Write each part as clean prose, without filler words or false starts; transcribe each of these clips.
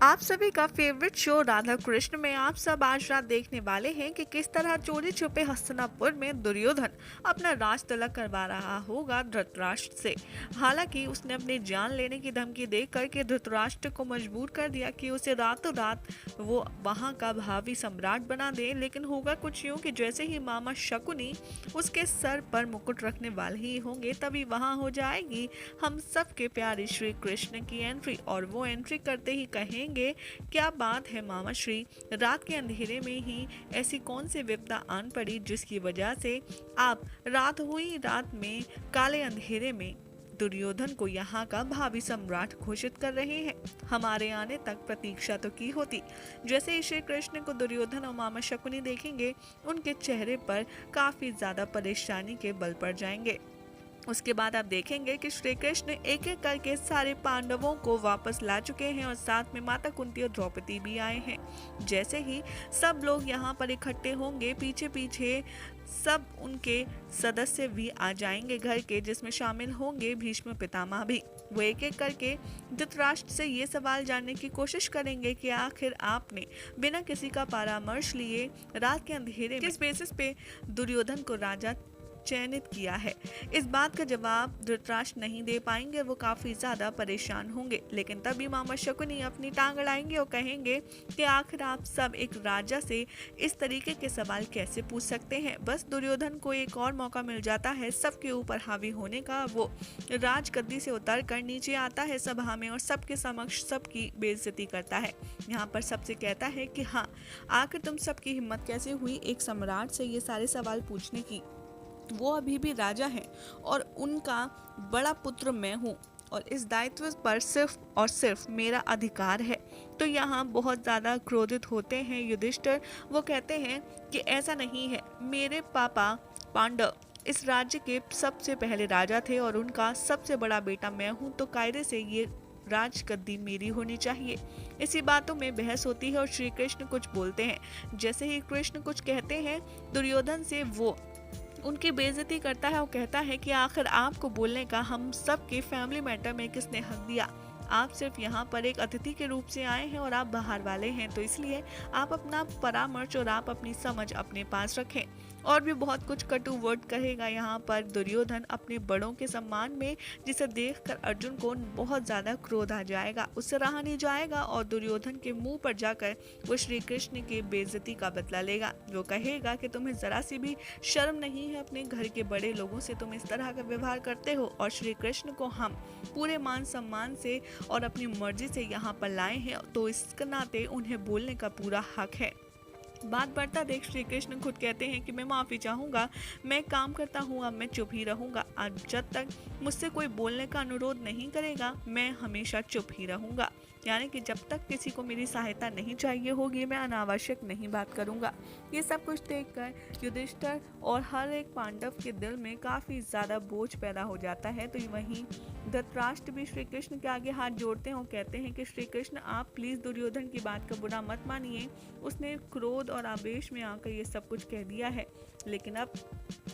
आप सभी का फेवरेट शो राधा कृष्ण में आप सब आज रात देखने वाले हैं कि किस तरह चोरी छुपे हस्तिनापुर में दुर्योधन अपना राज तलक करवा रहा होगा धृतराष्ट्र से। हालांकि उसने अपनी जान लेने की धमकी दे करके धृतराष्ट्र को मजबूर कर दिया कि उसे रातों रात वो वहां का भावी सम्राट बना दे। लेकिन होगा कुछ यूं कि जैसे ही मामा शकुनी उसके सर पर मुकुट रखने वाले ही होंगे तभी वहां हो जाएगी हम सबके प्यारे श्री कृष्ण की एंट्री। और वो एंट्री करते ही कहेंगे, क्या बात है मामा श्री, रात के अंधेरे में ही ऐसी कौन सी विपदा आन पड़ी जिसकी वजह से आप रात में काले अंधेरे में दुर्योधन को यहाँ का भावी सम्राट घोषित कर रहे हैं। हमारे आने तक प्रतीक्षा तो की होती। जैसे ही श्री कृष्ण को दुर्योधन और मामा शकुनी देखेंगे उनके चेहरे पर काफी ज्यादा परेशानी के बल पड़ जाएंगे। उसके बाद आप देखेंगे कि श्री कृष्ण एक एक करके सारे पांडवों को वापस ला चुके हैं और साथ में माता कुंती और द्रौपदी भी आए हैं। जैसे ही सब लोग यहाँ पर इकट्ठे होंगे पीछे पीछे सब उनके सदस्य भी आ जाएंगे घर के, जिसमें शामिल होंगे भीष्म पितामह भी। वो एक एक करके धृतराष्ट्र से ये सवाल जानने की कोशिश करेंगे कि आखिर आपने बिना किसी का परामर्श लिए रात के अंधेरे किस बेसिस पे दुर्योधन को राजा चयनित किया है। इस बात का जवाब धृतराष्ट्र नहीं दे पाएंगे, वो काफी ज्यादा परेशान होंगे। लेकिन तभी मामा शकुनी अपनी टांग अड़ाएंगे और कहेंगे कि आखिर आप सब एक राजा से इस तरीके के सवाल कैसे पूछ सकते हैं। बस दुर्योधन को एक और मौका मिल जाता है सबके ऊपर हावी होने का। वो राज गद्दी से उतर कर नीचे आता है सभा में और सबके समक्ष सबकी बेइज्जती करता है। यहाँ पर सबसे कहता है कि हाँ, आखिर तुम सबकी हिम्मत कैसे हुई एक सम्राट से ये सारे सवाल पूछने की। वो अभी भी राजा हैं और उनका बड़ा पुत्र मैं हूँ और इस दायित्व पर सिर्फ और सिर्फ मेरा अधिकार है। तो यहाँ बहुत ज़्यादा क्रोधित होते हैं युधिष्ठिर। वो कहते हैं कि ऐसा नहीं है, मेरे पापा पांडव इस राज्य के सबसे पहले राजा थे और उनका सबसे बड़ा बेटा मैं हूँ, तो कायदे से ये राजगद्दी मेरी होनी चाहिए। इसी बातों में बहस होती है और श्री कृष्ण कुछ बोलते हैं। जैसे ही कृष्ण कुछ कहते हैं दुर्योधन से वो उनकी बेइज्जती करता है और कहता है कि आखिर आपको बोलने का हम सब के फैमिली मैटर में किसने हक दिया। आप सिर्फ यहाँ पर एक अतिथि के रूप से आए हैं और आप बाहर वाले हैं, तो इसलिए आप अपना परामर्श और आप अपनी समझ अपने पास रखें। और भी बहुत कुछ कटु वर्ड कहेगा यहाँ पर दुर्योधन अपने बड़ों के सम्मान में, जिसे देखकर अर्जुन को बहुत ज्यादा क्रोध आ जाएगा। उससे रहा नहीं जाएगा और दुर्योधन के मुंह पर जाकर वो श्री कृष्ण की बेइज्जती का बदला लेगा। वो कहेगा कि तुम्हें जरा सी भी शर्म नहीं है, अपने घर के बड़े लोगों से तुम इस तरह का व्यवहार करते हो। और श्री कृष्ण को हम पूरे मान सम्मान से और अपनी मर्जी से यहाँ पर लाए हैं, तो इस नाते उन्हें बोलने का पूरा हक है। बात बढ़ता देख श्री कृष्ण खुद कहते हैं कि मैं माफ़ी चाहूँगा, मैं काम करता हूँ, अब मैं चुप ही रहूँगा। आज जब तक मुझसे कोई बोलने का अनुरोध नहीं करेगा मैं हमेशा चुप ही रहूँगा। यानी कि जब तक किसी को मेरी सहायता नहीं चाहिए होगी मैं अनावश्यक नहीं बात करूँगा। ये सब कुछ देखकर युधिष्ठिर और हर एक पांडव के दिल में काफ़ी ज़्यादा बोझ पैदा हो जाता है। तो वहीं धृतराष्ट्र भी श्री कृष्ण के आगे हाथ जोड़ते हैं और कहते हैं कि श्री कृष्ण आप प्लीज़ दुर्योधन की बात का बुरा मत मानिए, उसने क्रोध और आवेश में आकर ये सब कुछ कह दिया है। लेकिन अब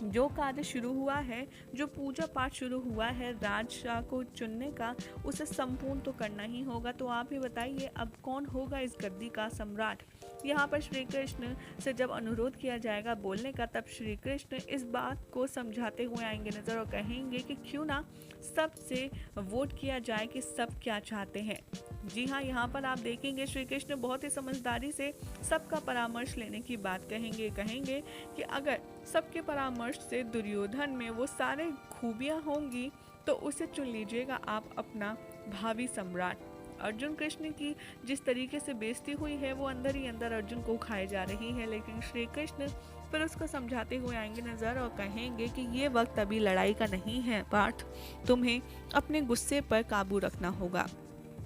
जो कार्य शुरू हुआ है, जो पूजा पाठ शुरू हुआ है राजा को चुनने का, उसे संपूर्ण तो करना ही होगा। तो आप ही बताइए अब कौन होगा इस गद्दी का सम्राट। यहाँ पर श्री कृष्ण से जब अनुरोध किया जाएगा बोलने का, तब श्री कृष्ण इस बात को समझाते हुए आएंगे नजर और कहेंगे कि क्यों ना सबसे वोट किया जाए कि सब क्या चाहते हैं। जी हाँ, यहाँ पर आप देखेंगे श्री कृष्ण बहुत ही समझदारी से सबका परामर्श लेने की बात कहेंगे कि अगर सबके परामर्श से दुर्योधन में वो सारे खूबियाँ होंगी तो उसे चुन लीजिएगा आप अपना भावी सम्राट। अर्जुन कृष्ण की जिस तरीके से बेइज्जती हुई है वो अंदर ही अंदर अर्जुन को खाए जा रही है। लेकिन श्री कृष्ण फिर उसको समझाते हुए आएंगे नजर और कहेंगे कि ये वक्त अभी लड़ाई का नहीं है पार्थ, तुम्हें अपने गुस्से पर काबू रखना होगा।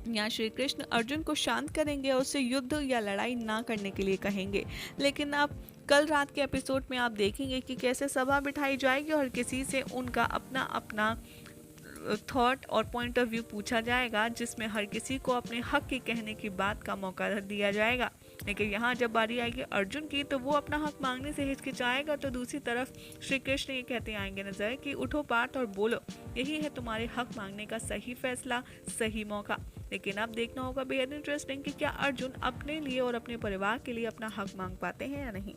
यहाँ श्री कृष्ण अर्जुन को शांत करेंगे और उससे युद्ध या लड़ाई ना करने के लिए कहेंगे। लेकिन आप कल रात के एपिसोड में आप देखेंगे कि कैसे सभा बिठाई जाएगी और किसी से उनका अपना अपना थॉट और पॉइंट ऑफ व्यू पूछा जाएगा, जिसमें हर किसी को अपने हक की कहने की बात का मौका दिया जाएगा। लेकिन यहाँ जब बारी आएगी अर्जुन की तो वो अपना हक मांगने से हिचकिचाएगा, तो दूसरी तरफ श्री कृष्ण ये कहते आएंगे नजर कि उठो पार्थ और बोलो, यही है तुम्हारे हक मांगने का सही फैसला, सही मौका। लेकिन अब देखना होगा बेहद इंटरेस्टिंग कि क्या अर्जुन अपने लिए और अपने परिवार के लिए अपना हक मांग पाते हैं या नहीं।